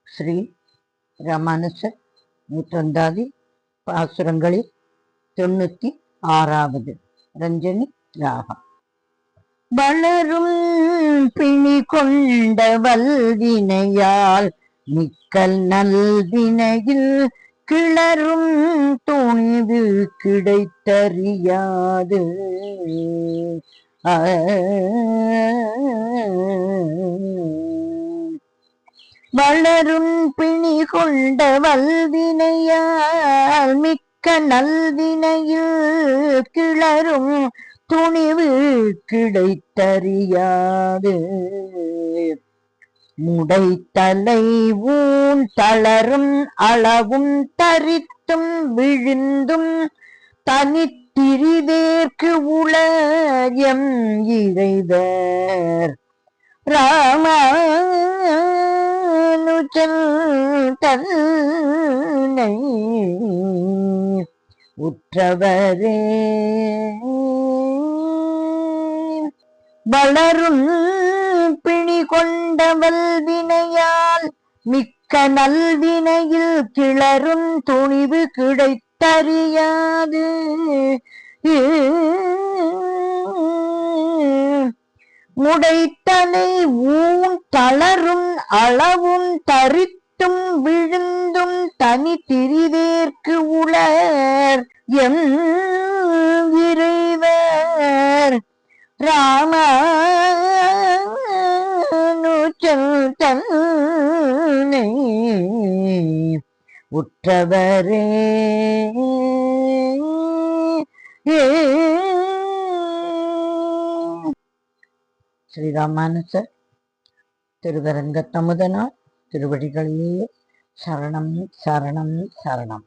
ஸ்ரீ ராமானுஜர் நூற்றந்தாதி பாசுரங்களில் 96வது ரஞ்சனி ராகம். வளரும் பிணி கொண்ட வல்வினையால் மிக்கல் நல்வினையில் கிளரும் துணிவு கிடைத்தறியாது. வளரும் பிணி கொண்ட வல்வினையால் மிக்க நல்வினையில் கிளரும் துணிவு கிடைத்தறியாது. முடைத்தலை ஊன் தளரும் அளவும் தரித்தும் விழுந்தும் தனித்திரிதேற்கு உளயம் இறைவர் ராமானுஜன் தன்னை உற்றவரே. வளரும் பிணி கொண்ட வல்வினையால் மிக்க நல்வினையில் கிளரும் துணிவு கிடைத்தறியாது. முடைத்தலை ஊன் தளரும் அளவும் தரித்தும் விழுந்தும் தனி திரிதேற்கு உளர் எம் இறைவர் ராமானுஜன் தன்னை உற்றவரே. ஸ்ரீ ராமானுஜர் திருவரங்கத்தமுதனார் திருவடிகளிலே சரணம் சரணம் சரணம்.